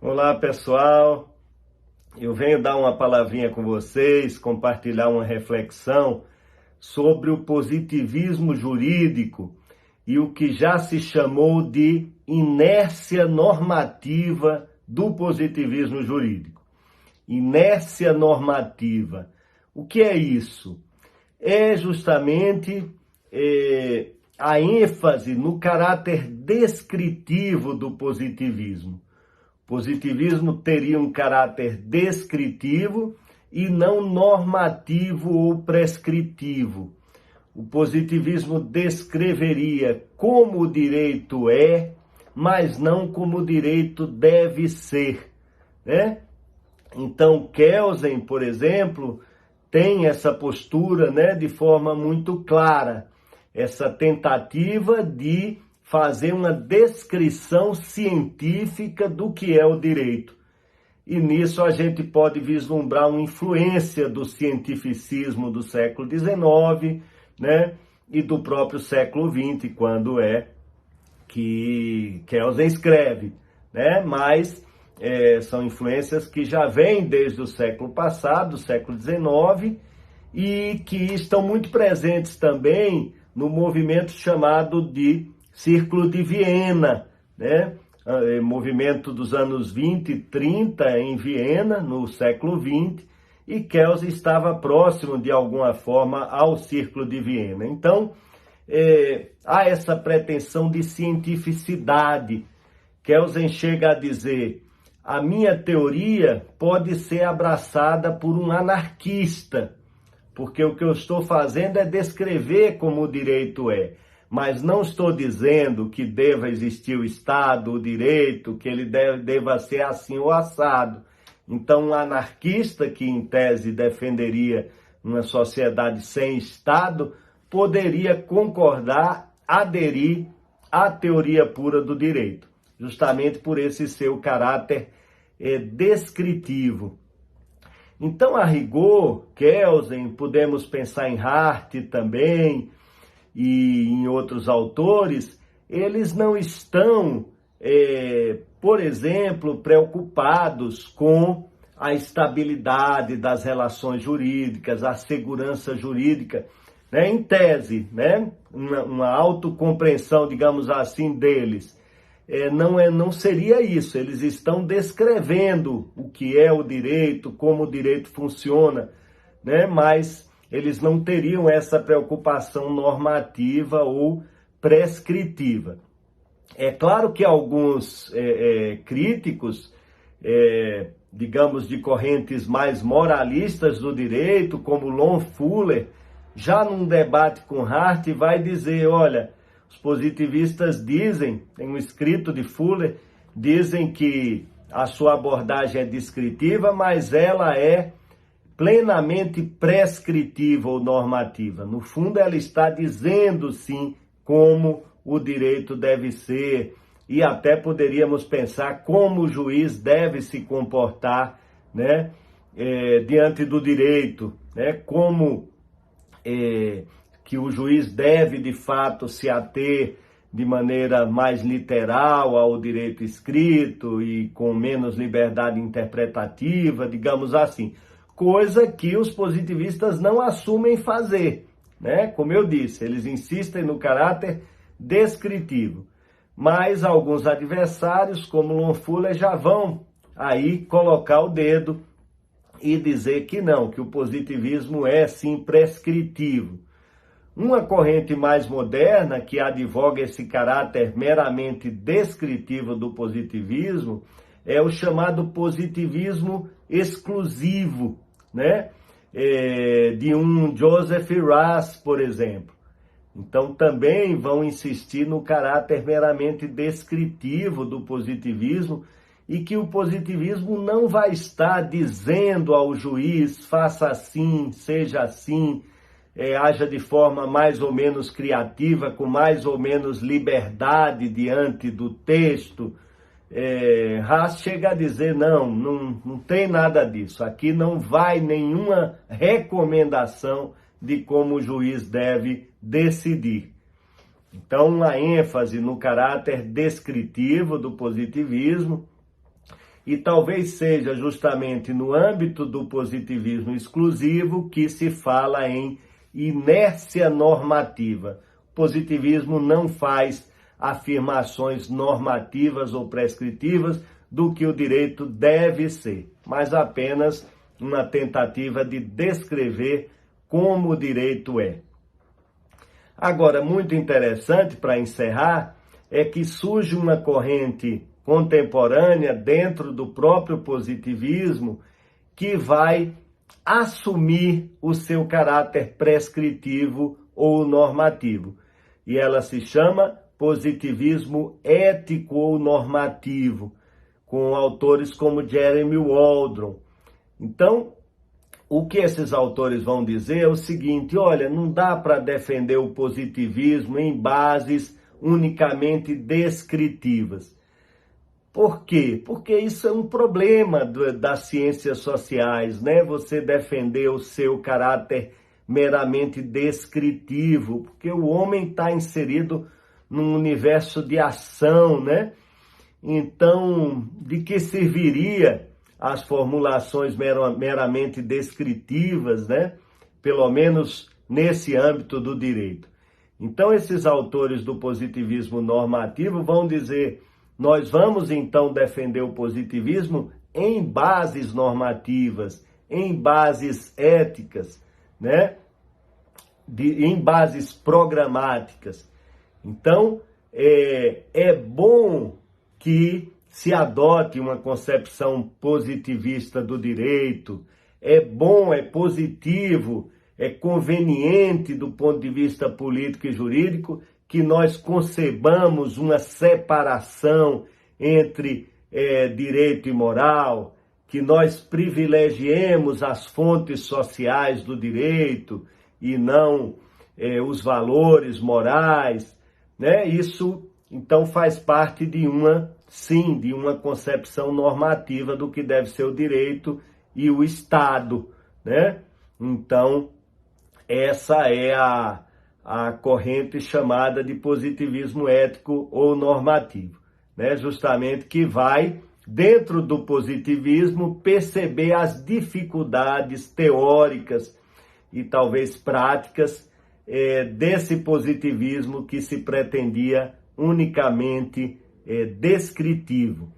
Olá, pessoal. Eu venho dar uma palavrinha com vocês, compartilhar uma reflexão sobre o positivismo jurídico e o que já se chamou de inércia normativa do positivismo jurídico. Inércia normativa. O que é isso? É justamente a ênfase no caráter descritivo do positivismo. Positivismo teria um caráter descritivo e não normativo ou prescritivo. O positivismo descreveria como o direito é, mas não como o direito deve ser, né? Então, Kelsen, por exemplo, tem essa postura, né, de forma muito clara, essa tentativa de fazer uma descrição científica do que é o direito. E nisso a gente pode vislumbrar uma influência do cientificismo do século XIX, né, e do próprio século XX, quando é que Kelsen escreve, né, mas são influências que já vêm desde o século passado, do século XIX, e que estão muito presentes também no movimento chamado de Círculo de Viena, né? Movimento dos anos 20 e 30 em Viena, no século XX, e Kelsen estava próximo, de alguma forma, ao Círculo de Viena. Então, há essa pretensão de cientificidade. Kelsen chega a dizer: a minha teoria pode ser abraçada por um anarquista, porque o que eu estou fazendo é descrever como o direito é, mas não estou dizendo que deva existir o Estado, o direito, que ele deva ser assim ou assado. Então, um anarquista, que em tese defenderia uma sociedade sem Estado, poderia concordar, aderir à teoria pura do direito, justamente por esse seu caráter descritivo. Então, a rigor, Kelsen, podemos pensar em Hart também e em outros autores, eles não estão, por exemplo, preocupados com a estabilidade das relações jurídicas, a segurança jurídica, né? Em tese, né? Uma autocompreensão, digamos assim, deles. Não seria isso. Eles estão descrevendo o que é o direito, como o direito funciona, né? Mas eles não teriam essa preocupação normativa ou prescritiva. É claro que alguns críticos, digamos, de correntes mais moralistas do direito, como Lon Fuller, já num debate com Hart, vai dizer: olha, os positivistas dizem, tem um escrito de Fuller, dizem que a sua abordagem é descritiva, mas ela é plenamente prescritiva ou normativa. No fundo, ela está dizendo, sim, como o direito deve ser, e até poderíamos pensar como o juiz deve se comportar, né, diante do direito, né, como que o juiz deve, de fato, se ater de maneira mais literal ao direito escrito e com menos liberdade interpretativa, digamos assim. Coisa que os positivistas não assumem fazer, né? Como eu disse, eles insistem no caráter descritivo. Mas alguns adversários, como Lon Fuller, já vão aí colocar o dedo e dizer que não, que o positivismo é sim prescritivo. Uma corrente mais moderna, que advoga esse caráter meramente descritivo do positivismo, é o chamado positivismo exclusivo, né? De um Joseph Raz, por exemplo. Então também vão insistir no caráter meramente descritivo do positivismo, e que o positivismo não vai estar dizendo ao juiz: faça assim, seja assim, haja de forma mais ou menos criativa, com mais ou menos liberdade diante do texto. Haas chega a dizer: não tem nada disso. Aqui não vai nenhuma recomendação de como o juiz deve decidir. Então, uma ênfase no caráter descritivo do positivismo E talvez seja justamente no âmbito do positivismo exclusivo que se fala em inércia normativa. O positivismo não faz afirmações normativas ou prescritivas do que o direito deve ser, mas apenas uma tentativa de descrever como o direito é. Agora, muito interessante para encerrar, é que surge uma corrente contemporânea dentro do próprio positivismo que vai assumir o seu caráter prescritivo ou normativo. E ela se chama positivismo ético ou normativo, com autores como Jeremy Waldron. Então, o que esses autores vão dizer é o seguinte: olha, não dá para defender o positivismo em bases unicamente descritivas. Por quê? Porque isso é um problema das ciências sociais, né? Você defender o seu caráter meramente descritivo, porque o homem está inserido num universo de ação, né? Então, de que serviria as formulações meramente descritivas, né? Pelo menos nesse âmbito do direito. Então, esses autores do positivismo normativo vão dizer: nós vamos então defender o positivismo em bases normativas, em bases éticas, né? Em bases programáticas. Então, é bom que se adote uma concepção positivista do direito, é bom, é positivo, é conveniente do ponto de vista político e jurídico que nós concebamos uma separação entre direito e moral, que nós privilegiemos as fontes sociais do direito e não os valores morais, né? Isso, então, faz parte de uma concepção normativa do que deve ser o direito e o Estado, né? Então, essa é a corrente chamada de positivismo ético ou normativo, né? Justamente que vai, dentro do positivismo, perceber as dificuldades teóricas e talvez práticas desse positivismo que se pretendia unicamente descritivo.